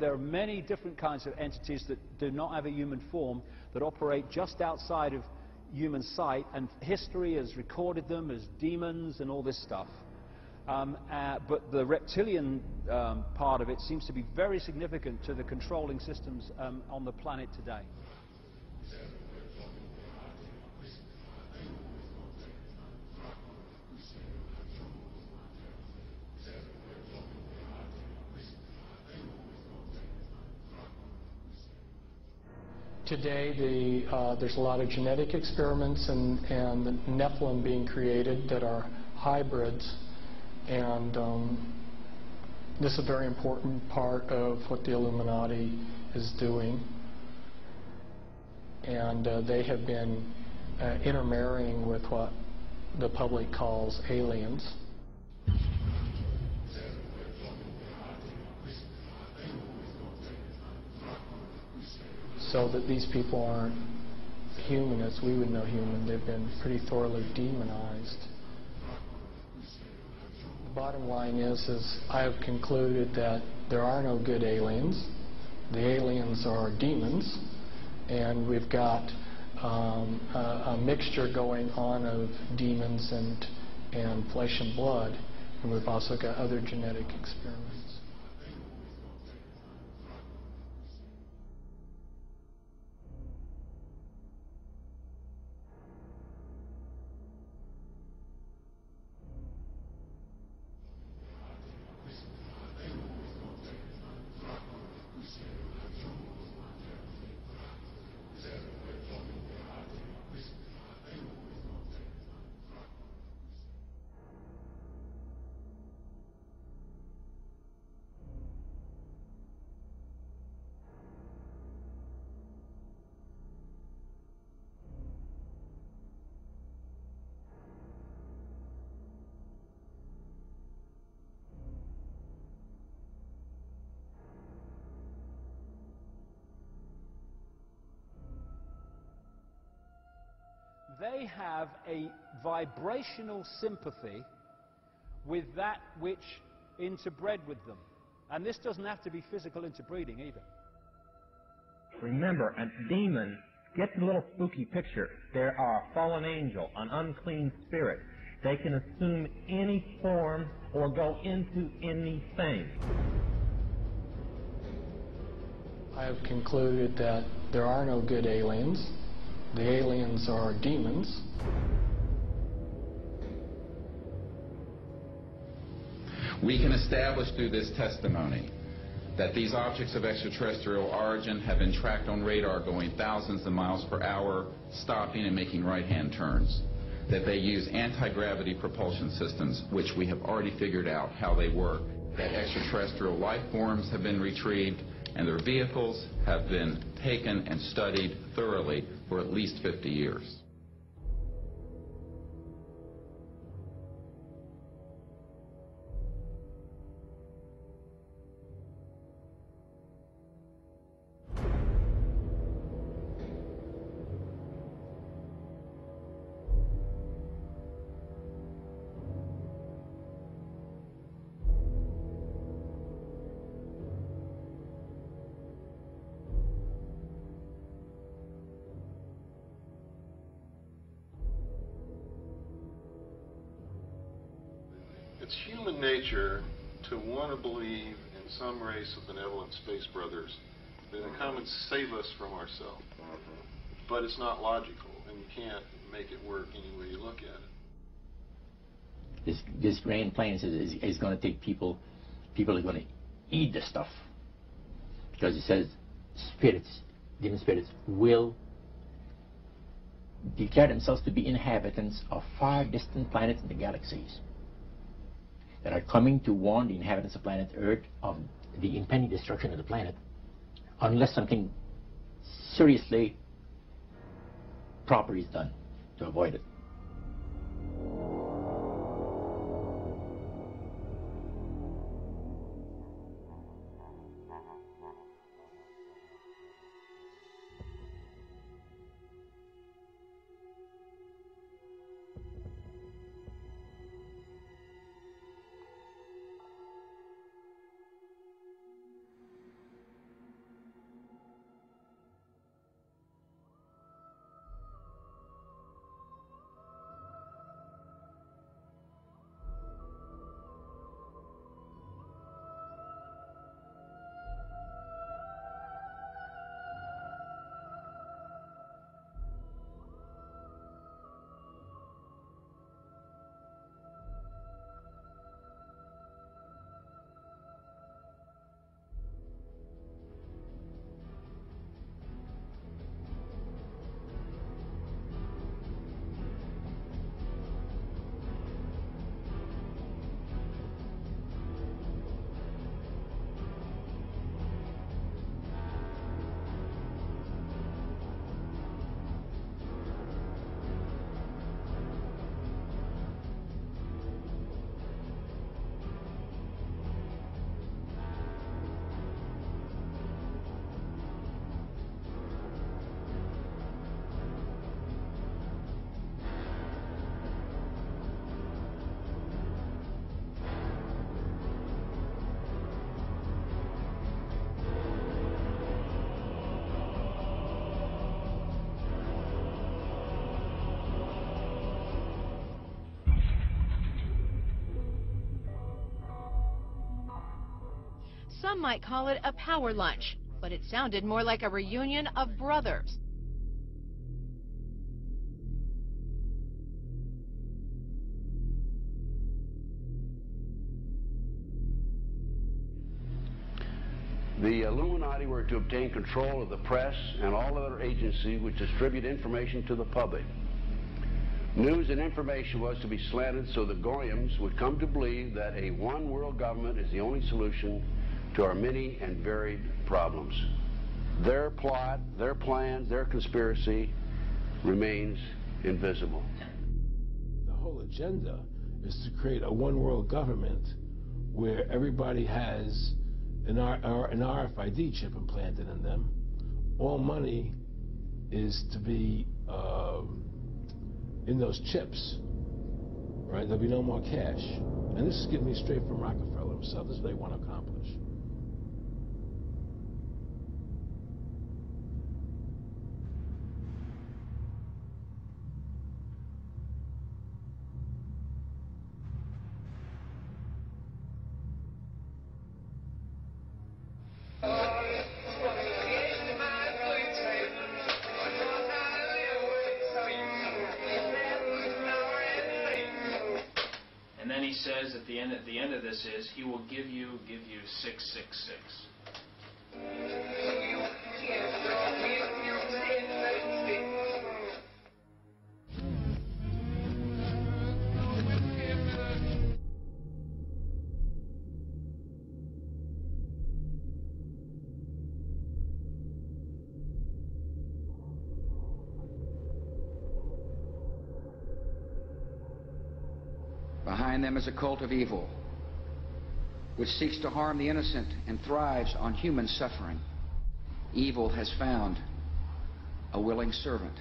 There are many different kinds of entities that do not have a human form, that operate just outside of human sight, and history has recorded them as demons and all this stuff. But the reptilian part of it seems to be very significant to the controlling systems on the planet today. Today, there's a lot of genetic experiments and the Nephilim being created that are hybrids, and this is a very important part of what the Illuminati is doing. And they have been intermarrying with what the public calls aliens. So that these people aren't human as we would know human. They've been pretty thoroughly demonized. The bottom line is I have concluded that there are no good aliens. The aliens are demons, and we've got a mixture going on of demons and flesh and blood, and we've also got other genetic experiments. They have a vibrational sympathy with that which interbred with them. And this doesn't have to be physical interbreeding either. Remember, a demon, get the little spooky picture. They are a fallen angel, an unclean spirit. They can assume any form or go into anything. I have concluded that there are no good aliens. The aliens are demons. We can establish through this testimony that these objects of extraterrestrial origin have been tracked on radar going thousands of miles per hour, stopping and making right-hand turns. That they use anti-gravity propulsion systems, which we have already figured out how they work. That extraterrestrial life forms have been retrieved, and their vehicles have been taken and studied thoroughly for at least 50 years. It's human nature to want to believe in some race of benevolent space brothers that will come and save us from ourselves. But it's not logical, and you can't make it work any way you look at it. This grand plan is going to take people are going to eat the stuff. Because it says spirits, demon spirits, will declare themselves to be inhabitants of far distant planets in the galaxies that are coming to warn the inhabitants of planet Earth of the impending destruction of the planet unless something seriously proper is done to avoid it. Some might call it a power lunch, but it sounded more like a reunion of brothers. The Illuminati were to obtain control of the press and all other agencies which distribute information to the public. News and information was to be slanted so the Goyams would come to believe that a one-world government is the only solution to our many and varied problems. Their plot, their plans, their conspiracy remains invisible. The whole agenda is to create a one-world government where everybody has an RFID chip implanted in them. All money is to be in those chips, right? There'll be no more cash. And this is getting me straight from Rockefeller himself. This is what they want to accomplish. And then he says at the end of this is he will give you 666. Behind them is a cult of evil, which seeks to harm the innocent and thrives on human suffering. Evil has found a willing servant.